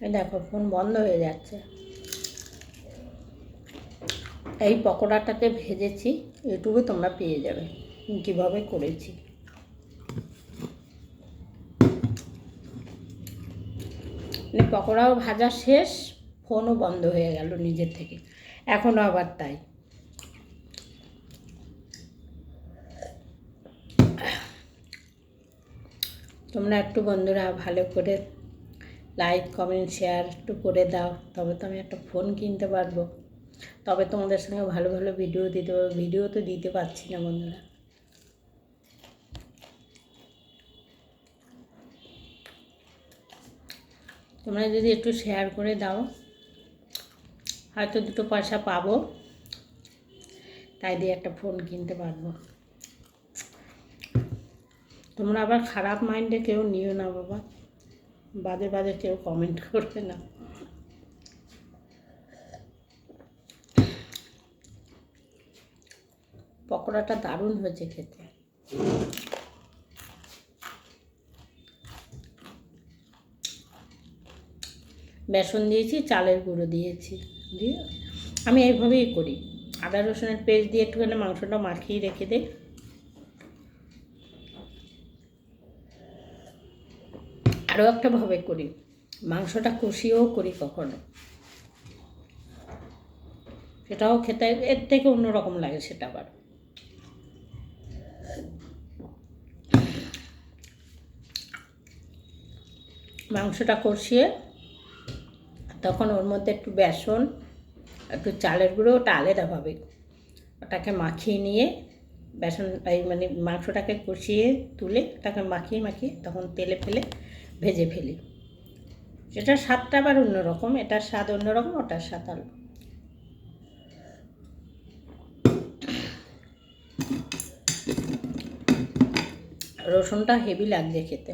এই দেখো ফোন বন্ধ হয়ে যাচ্ছে। এই পকোড়াটাকে ভেজেছি, ইউটিউবে তোমরা পেয়ে যাবে কীভাবে করেছি। পকোড়াও ভাজা শেষ, ফোনও বন্ধ হয়ে গেল নিজের থেকে, এখনও আবার তাই। তোমরা একটু বন্ধুরা ভালো করে লাইক কমেন্ট শেয়ার একটু করে দাও, তবে তো আমি একটা ফোন কিনতে পারবো, তবে তোমাদের সঙ্গে ভালো ভালো ভিডিও দিতে পারবো। ভিডিও তো দিতে পারছি না বন্ধুরা। তোমরা যদি একটু শেয়ার করে দাও, হয়তো দুটো পয়সা পাবো, তাই দিয়ে একটা ফোন কিনতে পারবো। তোমরা আবার খারাপ মাইন্ডে কেউ নিও না বাবা, বাজে বাজে কেউ কমেন্ট করবে না। পকোড়াটা দারুণ হয়েছে খেতে। বেসন দিয়েছি, চালের গুঁড়ো দিয়েছি, দিয়ে আমি এইভাবেই করি। আদা রসুনের পেস্ট দিয়ে একটুখানি মাংসটা মাখিয়ে রেখে দিই। আরও একটা ভাবে করি, মাংসটা কষিয়েও করি কখনো, সেটাও খেতে এর থেকে অন্যরকম লাগে সেটা আবার। মাংসটা কষিয়ে তখন ওর মধ্যে একটু বেসন, একটু চালের গুঁড়ো, ওটা আলাদাভাবে ওটাকে মাখিয়ে নিয়ে, বেসন মানে মাংসটাকে কষিয়ে তুলে ওটাকে মাখিয়ে মাখিয়ে তখন তেলে ফেলে ভেজে ফেলি। সেটার স্বাদটা আবার অন্যরকম, এটার স্বাদ অন্যরকম, ওটার স্বাদ আলাদা। রসুনটা হেভি লাগছে খেতে।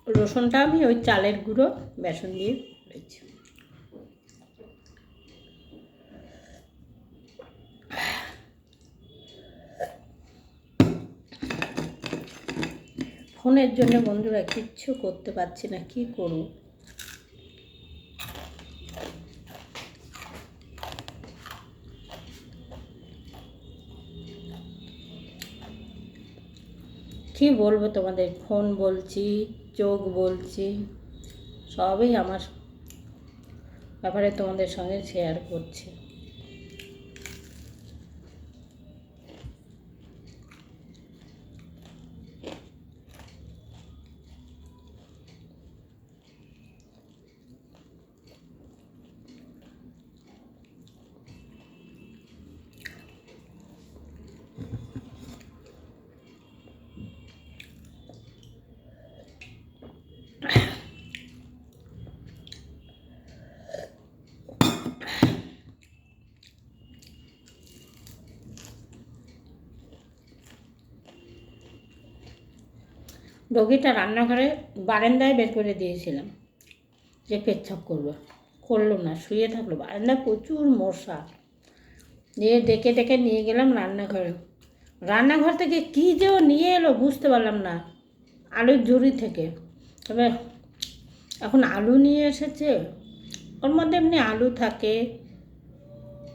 রসুনটা আমি ওই চালের গুঁড়ো বেসন দিয়ে করেছি। ফোনের জন্য বন্ধুরা কিচ্ছু করতে পারছি না, কি করব। কি বলবো তোমাদের, ফোন বলছি, চোখ বলছি, সবই আমার ব্যাপারে তোমাদের সঙ্গে শেয়ার করছি। ডগিটা রান্নাঘরে বারান্দায় বের করে দিয়েছিলাম যে পেচ্ছাপ করবো, করলো না, শুয়ে থাকলো। বারান্দায় প্রচুর মশা, দিয়ে ডেকে ডেকে নিয়ে গেলাম রান্নাঘরে। রান্নাঘর থেকে কী যে ও নিয়ে এলো বুঝতে পারলাম না, আলুর ঝুড়ি থেকে। তবে এখন আলু নিয়ে এসেছে, ওর মধ্যে এমনি আলু থাকে,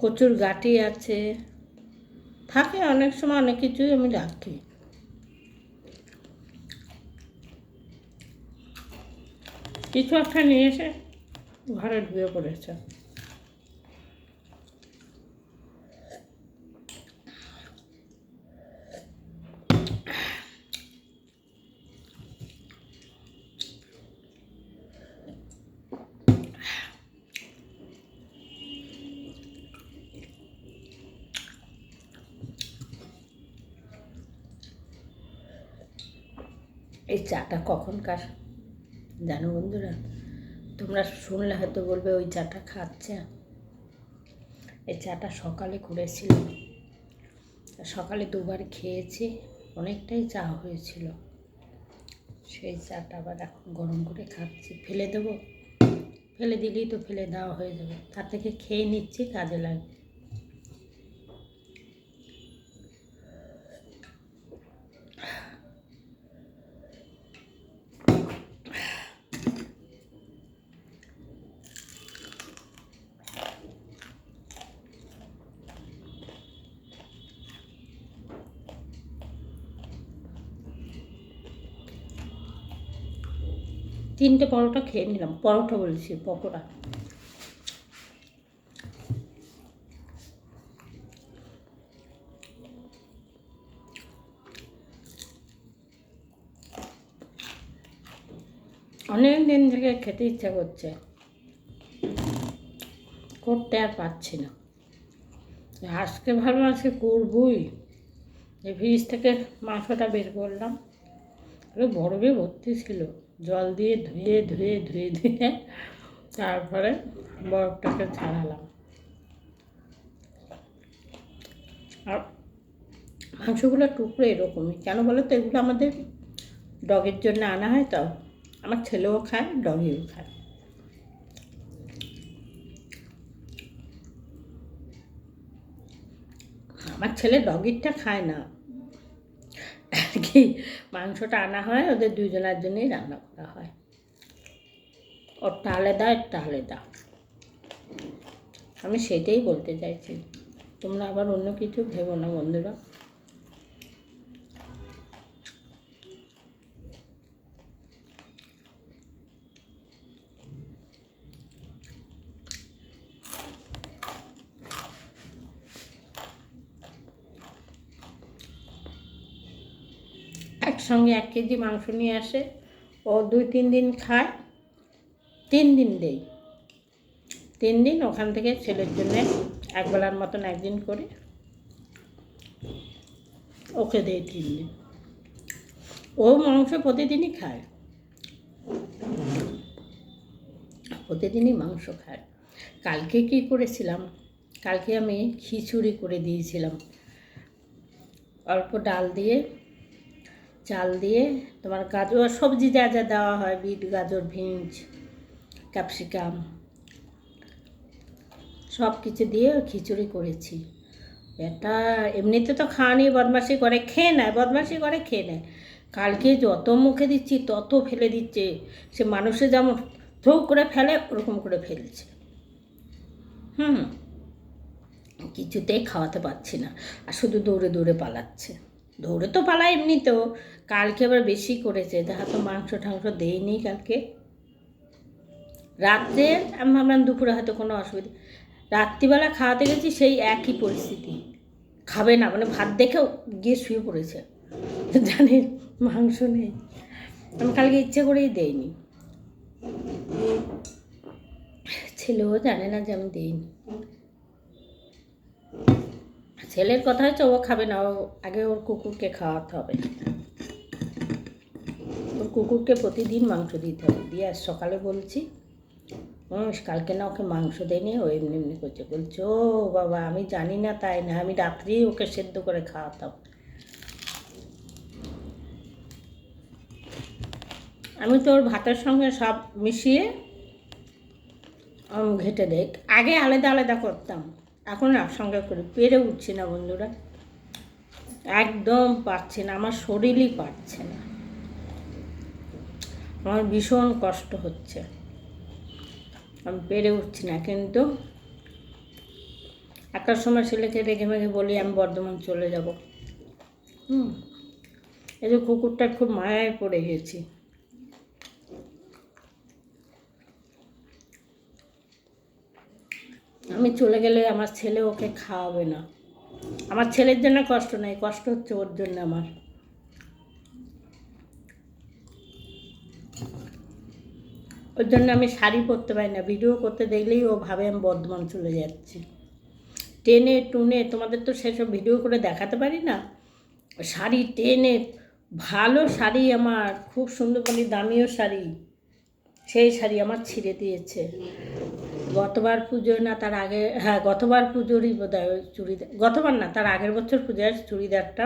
কচুর গাঁটি আছে, থাকে অনেক সময় অনেক কিছুই আমি রাখি। কিছু একটা নিয়ে এসে ঘরে ঢুয়ে পড়েছে। এই চাটা কখনকার জানো বন্ধুরা, তোমরা শুনলে হয়তো বলবে ওই চাটা খাচ্ছে। এই চাটা সকালে করেছিলাম, সকালে দুবার খেয়েছি, অনেকটাই চা হয়েছিল। সেই চাটা আবার এখন গরম করে খাচ্ছি। ফেলে দেবো, ফেলে দিলেই তো ফেলে দেওয়া হয়ে যাবে, তার থেকে খেয়ে নিচ্ছি, কাজে লাগবে। 3টে পরোটা খেয়ে নিলাম, পরোটা বলছি, পকোড়া। অনেক দিন থেকে খেতে ইচ্ছা করছে, করতে আর পারছি না। আজকে ভালো, আজকে করবই। এই ফ্রিজ থেকে মাংসটা বের করলাম, বরফে ভর্তি ছিল, জল দিয়ে ধুয়ে ধুয়ে ধুয়ে ধুয়ে তারপরে বরফটাকে ছাড়ালাম। আর মাংসগুলো টুকরো এরকমই, কেন বলো তো, এগুলো আমাদের ডগের জন্য আনা হয়, তো আমার ছেলেও খায়, ডগিও খায়। আমার ছেলে ডগিরটা খায় না আর কি, মাংসটা আনা হয় ওদের দুজনের জন্যই রান্না করা হয়, ওরটা আলাদা, একটা আলাদা। আমি সেটাই বলতে চাইছি, তোমরা আবার অন্য কিছু ভেবো না বন্ধুরা। একসঙ্গে 1 কেজি মাংস নিয়ে আসে, ও 2-3 দিন খায়, 3 দিন দেই, 3 দিন ওখান থেকে ছেলের জন্যে একবেলার মতন একদিন করে ওকে দেই, 3 দিন। ও মাংস প্রতিদিনই খায়, প্রতিদিনই মাংস খায়। কালকে কি করেছিলাম, কালকে আমি খিচুড়ি করে দিয়েছিলাম, অল্প ডাল দিয়ে, চাল দিয়ে, তোমার গাজর সবজি যা যা দেওয়া হয়, বিট, গাজর, বিনস, ক্যাপসিকাম সব কিছু দিয়ে খিচুড়ি করেছি। এটা এমনিতে তো খাওয়া নিয়ে বদমাশি করে, খেয়ে নেয়, বদমাশি করে খেয়ে নেয়। কালকে যত মুখে দিচ্ছি তত ফেলে দিচ্ছে, সে মানুষে যেমন ধৌ করে ফেলে ওরকম করে ফেলছে। কিছুতেই খাওয়াতে পারছি না, আর শুধু দৌড়ে দৌড়ে পালাচ্ছে। দৌড়ে তো পালায় এমনিতেও, কালকে আবার বেশি করেছে, দেখা তো মাংস টাংস দেয়নি কালকে। রাত্রে আমি ভাবলাম দুপুরে হয়তো কোনো অসুবিধা, রাত্রিবেলা খাওয়াতে গেছি, সেই একই পরিস্থিতি, খাবে না, মানে ভাত দেখেও গিয়ে শুয়ে পড়েছে, জানি মাংস নেই। আমি কালকে ইচ্ছে করেই দেইনি, ছেলেও জানে না যে আমি দিইনি। ছেলের কথা হচ্ছে ও খাবে না, ও আগে ওর কুকুরকে খাওয়াতে হবে, ওর কুকুরকে প্রতিদিন মাংস দিতে হবে। দিয়ে আজ সকালে বলছি, কালকে না ওকে মাংস দেয়নি, ও এমনি এমনি করছে। বলছে ও বাবা, আমি জানি না তাই না, আমি রাত্রেই ওকে সেদ্ধ করে খাওয়াতাম। আমি তো ওর ভাতের সঙ্গে সব মিশিয়ে ঘেটে দেই, আগে আলাদা আলাদা করতাম, এখন একসঙ্গে করি। পেরে উঠছি না বন্ধুরা, একদম পারছি না, আমার শরীরই পারছে না, আমার ভীষণ কষ্ট হচ্ছে, আমি পেরে উঠছি না। কিন্তু একটার সময় ছেলেকে রেগে মেগে বলি আমি বর্ধমান চলে যাব। এই যে কুকুরটার খুব মায়ায় পড়ে গেছি। আমি চলে গেলে আমার ছেলে ওকে খাওয়াবে না, আমার ছেলের জন্য কষ্ট নেই, কষ্ট হচ্ছে ওর জন্য আমার। ওর জন্য আমি শাড়ি পরতে পারি না, ভিডিও করতে দেখলেই ও ভাবে আমি বর্ধমান চলে যাচ্ছি। টেনে টুনে, তোমাদের তো সেসব ভিডিও করে দেখাতে পারি না, শাড়ি টেনে, ভালো শাড়ি আমার খুব সুন্দর বলি, দামিও শাড়ি, সেই শাড়ি আমার ছিঁড়ে দিয়েছে। গতবার পুজো না তার আগে, হ্যাঁ গতবার পুজোরই বোধহয় ওই চুড়িদার, গতবার না তার আগের বছর পূজার চুড়িদারটা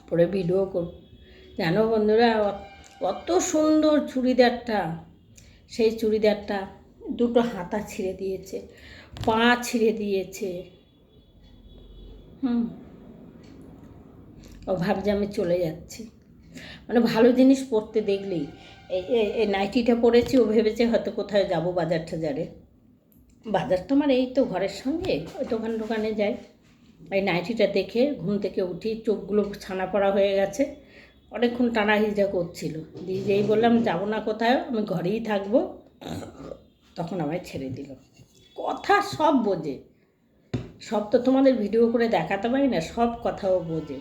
পরে ভিডিও করব। জানো বন্ধুরা, কত সুন্দর চুড়িদারটা, সেই চুড়িদারটা দুটো হাতা ছিঁড়ে দিয়েছে, পা ছিঁড়ে দিয়েছে। ও ভাবছে আমি চলে যাচ্ছি, মানে ভালো জিনিস পরতে দেখলেই, এই নাইটিটা পরেছি, ও ভেবেছে হয়তো কোথায় যাবো বাজার টাজারে। বাজার তো আমার এই তো ঘরের সঙ্গে, ওই দোকানে যাই। এই নাইটিটা দেখে ঘুম থেকে উঠি, চোখগুলো ছানা পড়া হয়ে গেছে, অনেকক্ষণ টানা হিজা করছিল, দিয়ে যেই বললাম যাবো না কোথায়, আমি ঘরেই থাকবো, তখন আমায় ছেড়ে দিল। কথা সব বোঝে, সব তো তোমাদের ভিডিও করে দেখাতে পারি না, সব কথাও বোঝে।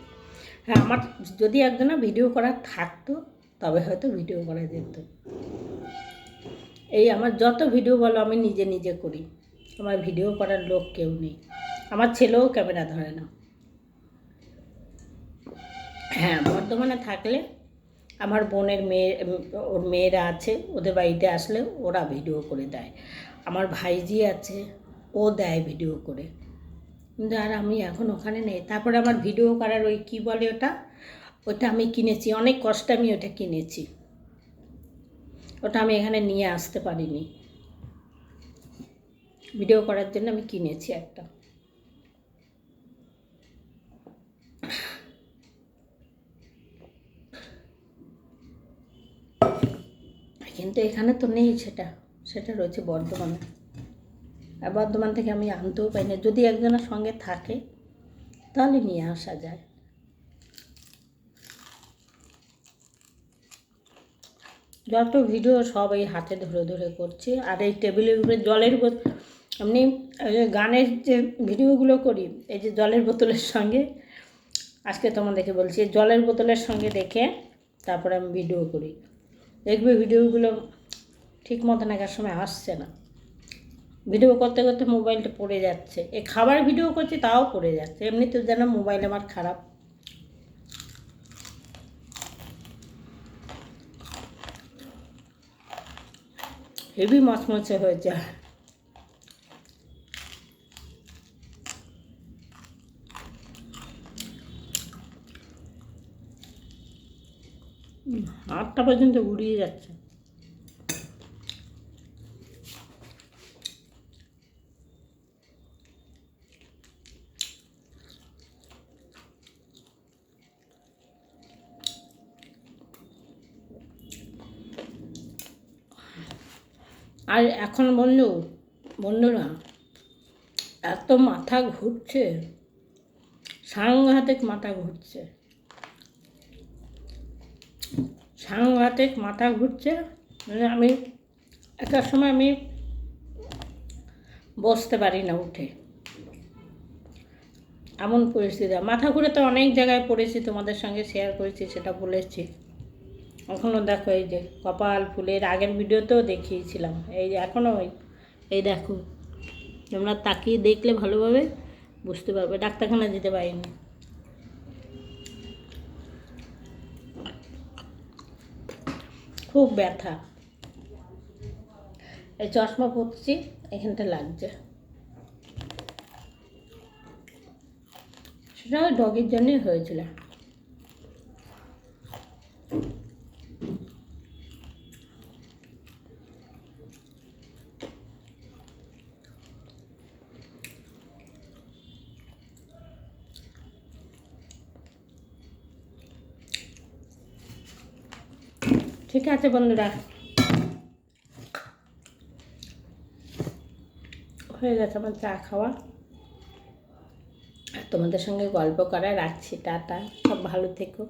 হ্যাঁ, আমার যদি একজনা ভিডিও করার থাকতো তবে হয়তো ভিডিও করা যেত। এই আমার যত ভিডিও বলো আমি নিজে নিজে করি, আমার ভিডিও করার লোক কেউ নেই, আমার ছেলেও ক্যামেরা ধরে না। হ্যাঁ, বর্ধমানে থাকলে আমার বোনের ওর মেয়েরা আছে, ওদের বাড়িতে আসলে ওরা ভিডিও করে দেয়। আমার ভাইজি আছে, ও দেয় ভিডিও করে। কিন্তু আর আমি এখন ওখানে নেই। তারপরে আমার ভিডিও করার ওই কী বলে ওটা আমি কিনেছি, অনেক কষ্টে আমি ওটা কিনেছি, ওটা আমি এখানে নিয়ে আসতে পারিনি। ভিডিও করার জন্য আমি কিনেছি একটা। কিন্তু এখানে তো নেই, সেটা রয়েছে বর্ধমানে। আর বর্ধমান থেকে আমি আনতেও পাই না, যদি একজনের সঙ্গে থাকে তাহলে নিয়ে আসা যায়। যত ভিডিও সব এই হাতে ধরে ধরে করছি। আর এই টেবিলের উপরে জলের এমনি গানের যে ভিডিওগুলো করি, এই যে জলের বোতলের সঙ্গে, আজকে তোমাদেরকে বলছি, জলের বোতলের সঙ্গে দেখে তারপরে আমি ভিডিও করি। দেখবে ভিডিওগুলো ঠিক মতন একার সময় আসছে না, ভিডিও করতে করতে মোবাইলটা পড়ে যাচ্ছে। এই খাবার ভিডিও করছি তাও পড়ে যাচ্ছে, এমনিতে যেন মোবাইল আমার খারাপ। হেভি মচমচে হয়েছে। হাতটা পর্যন্ত উড়িয়ে যাচ্ছে। আর এখন বন্ধুরা এত মাথা ঘুরছে, সাংঘাতিক মাথা ঘুরছে, সাংঘাতিক মাথা ঘুরছে। মানে আমি একটা সময় আমি বসতে পারি না উঠে, এমন পরিস্থিতি। মাথা ঘুরে তো অনেক জায়গায় পড়েছি, তোমাদের সঙ্গে শেয়ার করেছি, সেটা বলেছি। এখনও দেখো এই যে কপাল ফুলের আগের ভিডিওতেও দেখিয়েছিলাম, এই যে এখনও এই দেখো, তোমরা তাকিয়ে দেখলে ভালোভাবে বুঝতে পারবে। ডাক্তারখানা যেতে পারিনি, খুব ব্যথা। এই চশমা পরছি, এখানটা লাগছে, সেটা ডগের জন্যই হয়েছিল। ঠিক আছে বন্ধুরা, হয়ে গেছে আমার চা খাওয়া, তোমাদের সঙ্গে গল্প করা। রাখছি, টাটা, সব ভালো থেকো।